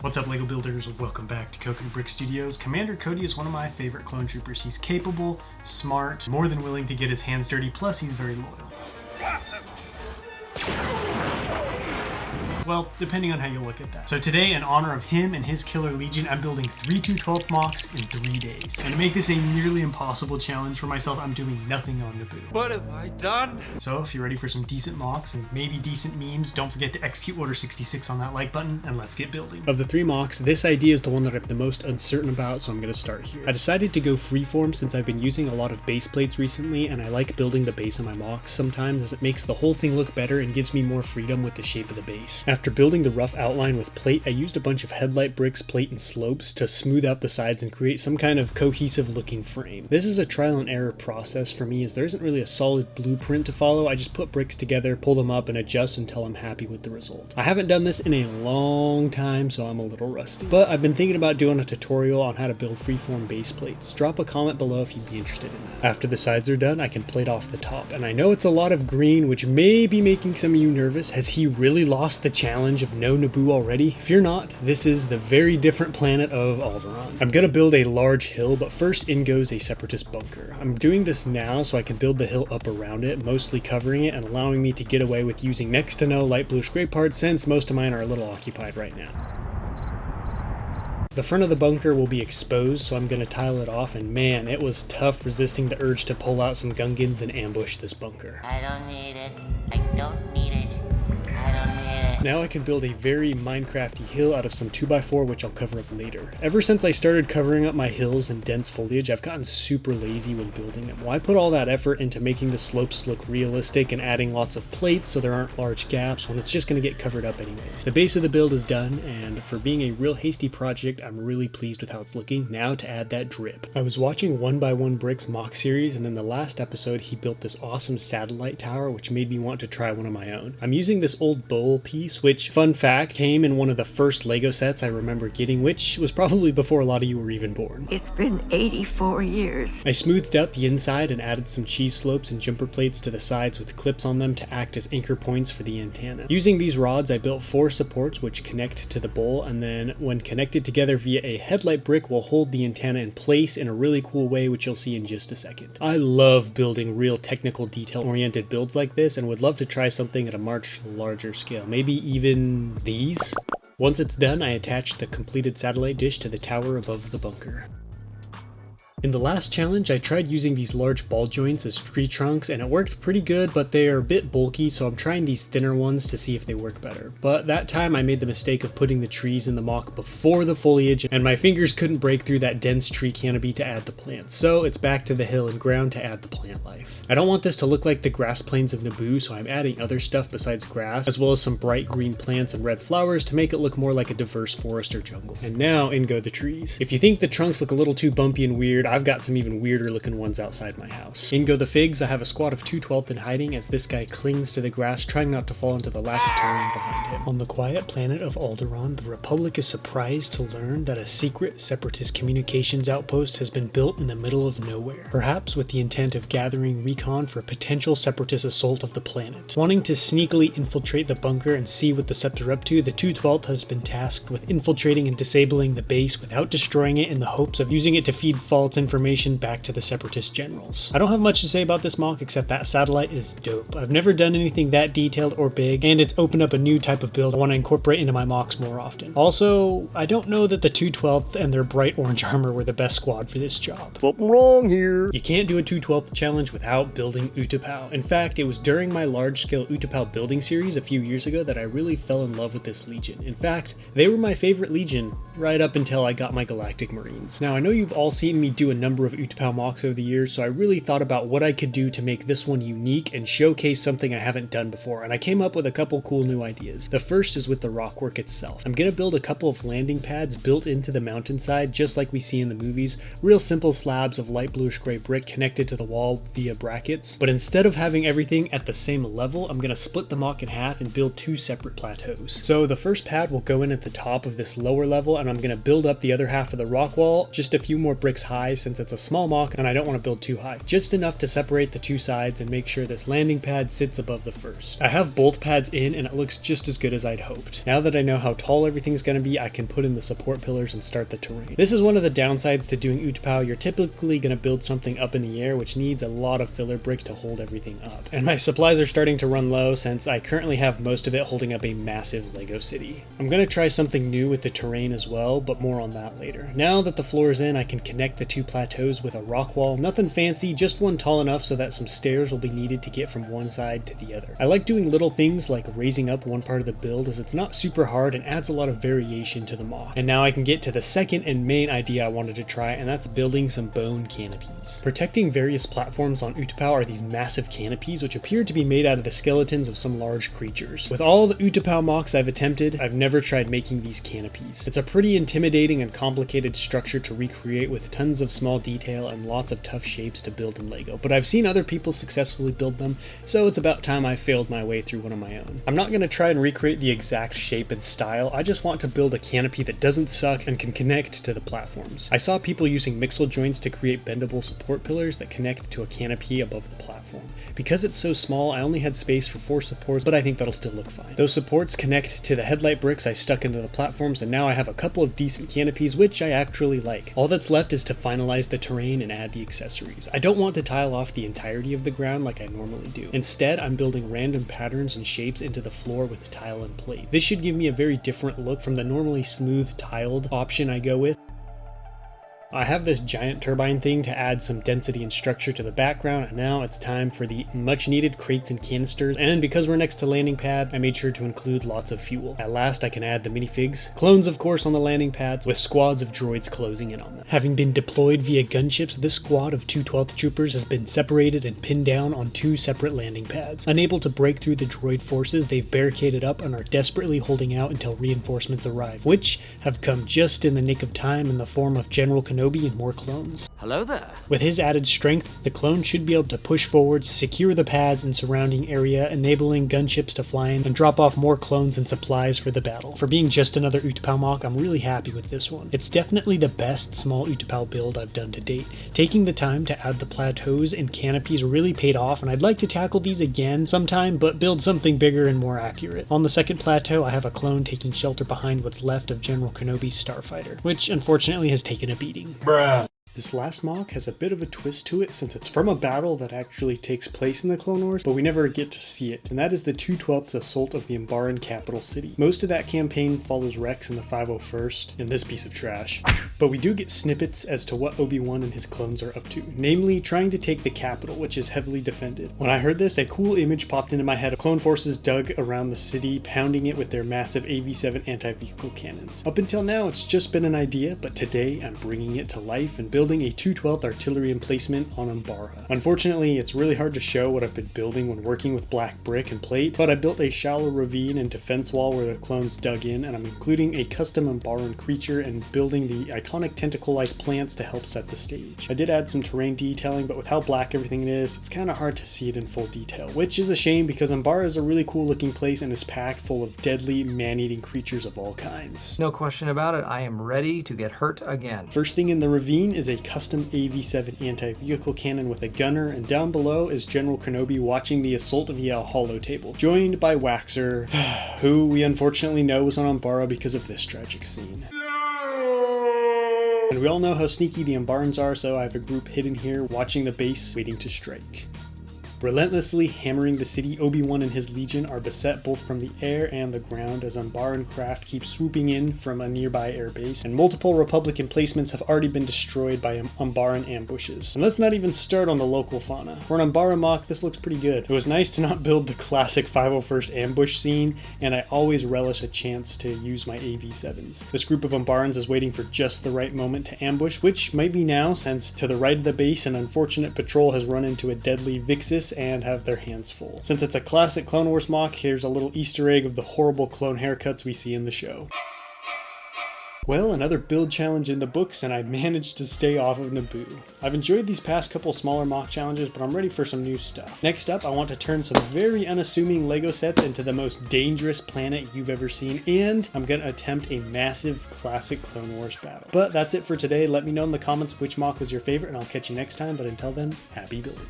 What's up, LEGO builders? Welcome back to Coke and Brick Studios. Commander Cody is one of my favorite clone troopers. He's capable, smart, more than willing to get his hands dirty, plus he's very loyal. Well, depending on how you look at that. So today, in honor of him and his killer legion, I'm building 3 2/12 Mocs in 3 days. And to make this a nearly impossible challenge for myself, I'm doing nothing on Naboo. What have I done? So if you're ready for some decent Mocs and maybe decent memes, don't forget to execute Order 66 on that like button, and let's get building. Of the 3 Mocs, this idea is the one that I'm the most uncertain about, so I'm going to start here. I decided to go freeform since I've been using a lot of base plates recently, and I like building the base of my Mocs sometimes as it makes the whole thing look better and gives me more freedom with the shape of the base. After building the rough outline with plate, I used a bunch of headlight bricks, plate, and slopes to smooth out the sides and create some kind of cohesive looking frame. This is a trial and error process for me as there isn't really a solid blueprint to follow. I just put bricks together, pull them up, and adjust until I'm happy with the result. I haven't done this in a long time, so I'm a little rusty. But I've been thinking about doing a tutorial on how to build freeform base plates. Drop a comment below if you'd be interested in that. After the sides are done, I can plate off the top. And I know it's a lot of green, which may be making some of you nervous. Has he really lost the challenge of no Naboo already? If you're not, this is the very different planet of Alderaan. I'm gonna build a large hill, but first in goes a separatist bunker. I'm doing this now so I can build the hill up around it, mostly covering it and allowing me to get away with using next to no light bluish gray parts since most of mine are a little occupied right now. The front of the bunker will be exposed, so I'm going to tile it off, and man, it was tough resisting the urge to pull out some Gungans and ambush this bunker. I don't need it. I don't need it. I don't need it. Now I can build a very Minecrafty hill out of some 2x4, which I'll cover up later. Ever since I started covering up my hills in dense foliage, I've gotten super lazy when building them. Why put all that effort into making the slopes look realistic and adding lots of plates so there aren't large gaps when it's just going to get covered up anyways? The base of the build is done, and for being a real hasty project, I'm really pleased with how it's looking. Now to add that drip. I was watching 1x1 Brick's Mock series, and in the last episode he built this awesome satellite tower, which made me want to try one of my own. I'm using this old bowl piece, which, fun fact, came in one of the first LEGO sets I remember getting, which was probably before a lot of you were even born. It's been 84 years. I smoothed out the inside and added some cheese slopes and jumper plates to the sides with clips on them to act as anchor points for the antenna. Using these rods, I built 4 supports which connect to the bowl, and then when connected together via a headlight brick will hold the antenna in place in a really cool way, which you'll see in just a second. I love building real technical detail-oriented builds like this and would love to try something at a much larger scale. Maybe even these? Once it's done, I attach the completed satellite dish to the tower above the bunker. In the last challenge, I tried using these large ball joints as tree trunks, and it worked pretty good, but they are a bit bulky, so I'm trying these thinner ones to see if they work better. But that time I made the mistake of putting the trees in the Mock before the foliage, and my fingers couldn't break through that dense tree canopy to add the plants, so it's back to the hill and ground to add the plant life. I don't want this to look like the grass plains of Naboo, so I'm adding other stuff besides grass, as well as some bright green plants and red flowers to make it look more like a diverse forest or jungle. And now in go the trees. If you think the trunks look a little too bumpy and weird, I've got some even weirder looking ones outside my house. In go the figs. I have a squad of 2/12 in hiding as this guy clings to the grass, trying not to fall into the lack of terrain behind him. On the quiet planet of Alderaan, the Republic is surprised to learn that a secret separatist communications outpost has been built in the middle of nowhere, perhaps with the intent of gathering recon for a potential separatist assault of the planet. Wanting to sneakily infiltrate the bunker and see what the Sept are up to, the 2/12 has been tasked with infiltrating and disabling the base without destroying it in the hopes of using it to feed false information back to the separatist generals. I don't have much to say about this Mock except that satellite is dope. I've never done anything that detailed or big, and it's opened up a new type of build I want to incorporate into my Mocks more often. Also, I don't know that the 2/12 and their bright orange armor were the best squad for this job. Something wrong here. You can't do a 2/12 challenge without building Utapau. In fact, it was during my large-scale Utapau building series a few years ago that I really fell in love with this legion. In fact, they were my favorite legion right up until I got my Galactic Marines. Now, I know you've all seen me do a number of Utapau Mocs over the years, so I really thought about what I could do to make this one unique and showcase something I haven't done before, and I came up with a couple cool new ideas. The first is with the rockwork itself. I'm gonna build a couple of landing pads built into the mountainside, just like we see in the movies, real simple slabs of light bluish gray brick connected to the wall via brackets, but instead of having everything at the same level, I'm gonna split the Mock in half and build 2 separate plateaus. So the first pad will go in at the top of this lower level, and I'm gonna build up the other half of the rock wall just a few more bricks high since it's a small Moc and I don't want to build too high. Just enough to separate the two sides and make sure this landing pad sits above the first. I have both pads in and it looks just as good as I'd hoped. Now that I know how tall everything's going to be, I can put in the support pillars and start the terrain. This is one of the downsides to doing Utapau. You're typically going to build something up in the air, which needs a lot of filler brick to hold everything up. And my supplies are starting to run low since I currently have most of it holding up a massive Lego city. I'm going to try something new with the terrain as well, but more on that later. Now that the floor is in, I can connect the two plateaus with a rock wall. Nothing fancy, just one tall enough so that some stairs will be needed to get from one side to the other. I like doing little things like raising up one part of the build as it's not super hard and adds a lot of variation to the Moc. And now I can get to the second and main idea I wanted to try, and that's building some bone canopies. Protecting various platforms on Utapau are these massive canopies which appear to be made out of the skeletons of some large creatures. With all the Utapau Mocs I've attempted, I've never tried making these canopies. It's a pretty intimidating and complicated structure to recreate with tons of small detail and lots of tough shapes to build in Lego, but I've seen other people successfully build them, so it's about time I failed my way through one of my own. I'm not going to try and recreate the exact shape and style, I just want to build a canopy that doesn't suck and can connect to the platforms. I saw people using mixel joints to create bendable support pillars that connect to a canopy above the platform. Because it's so small, I only had space for 4 supports, but I think that'll still look fine. Those supports connect to the headlight bricks I stuck into the platforms, and now I have a couple of decent canopies, which I actually like. All that's left is to finalize the terrain and add the accessories. I don't want to tile off the entirety of the ground like I normally do. Instead, I'm building random patterns and shapes into the floor with tile and plate. This should give me a very different look from the normally smooth tiled option I go with. I have this giant turbine thing to add some density and structure to the background, and now it's time for the much needed crates and canisters, and because we're next to landing pad, I made sure to include lots of fuel. At last I can add the minifigs, clones of course on the landing pads, with squads of droids closing in on them. Having been deployed via gunships, this squad of 2 12th troopers has been separated and pinned down on 2 separate landing pads. Unable to break through the droid forces, they've barricaded up and are desperately holding out until reinforcements arrive, which have come just in the nick of time in the form of General Kenobi and more clones. Hello there. With his added strength, the clone should be able to push forward, secure the pads and surrounding area, enabling gunships to fly in and drop off more clones and supplies for the battle. For being just another Utapau Moc, I'm really happy with this one. It's definitely the best small Utapau build I've done to date. Taking the time to add the plateaus and canopies really paid off, and I'd like to tackle these again sometime, but build something bigger and more accurate. On the second plateau, I have a clone taking shelter behind what's left of General Kenobi's starfighter, which unfortunately has taken a beating. This last Moc has a bit of a twist to it since it's from a battle that actually takes place in the Clone Wars, but we never get to see it, and that is the 2/12th assault of the Umbaran capital city. Most of that campaign follows Rex in the 501st in this piece of trash, but we do get snippets as to what Obi-Wan and his clones are up to, namely trying to take the capital, which is heavily defended. When I heard this, a cool image popped into my head of clone forces dug around the city, pounding it with their massive AV-7 anti-vehicle cannons. Up until now, it's just been an idea, but today I'm bringing it to life and building a 2/12th artillery emplacement on Umbara. Unfortunately, it's really hard to show what I've been building when working with black brick and plate, but I built a shallow ravine and defense wall where the clones dug in, and I'm including a custom Umbaran creature and building the iconic tentacle-like plants to help set the stage. I did add some terrain detailing, but with how black everything is, it's kind of hard to see it in full detail, which is a shame because Umbara is a really cool looking place and is packed full of deadly, man-eating creatures of all kinds. No question about it, I am ready to get hurt again. First thing in the ravine is a custom AV-7 anti-vehicle cannon with a gunner, and down below is General Kenobi watching the assault via a holotable, joined by Waxer, who we unfortunately know was on Umbara because of this tragic scene. And we all know how sneaky the Umbarans are, so I have a group hidden here watching the base, waiting to strike. Relentlessly hammering the city, Obi-Wan and his legion are beset both from the air and the ground as Umbaran craft keeps swooping in from a nearby airbase, and multiple Republic emplacements have already been destroyed by Umbaran ambushes. And let's not even start on the local fauna. For an Umbara Moc, this looks pretty good. It was nice to not build the classic 501st ambush scene, and I always relish a chance to use my AV-7s. This group of Umbarans is waiting for just the right moment to ambush, which might be now, since to the right of the base an unfortunate patrol has run into a deadly Vixis and have their hands full. Since it's a classic Clone Wars Moc, here's a little Easter egg of the horrible clone haircuts we see in the show. Well, another build challenge in the books, and I managed to stay off of Naboo. I've enjoyed these past couple smaller mock challenges, but I'm ready for some new stuff. Next up, I want to turn some very unassuming LEGO sets into the most dangerous planet you've ever seen, and I'm gonna attempt a massive classic Clone Wars battle. But that's it for today. Let me know in the comments which mock was your favorite, and I'll catch you next time, but until then, happy building.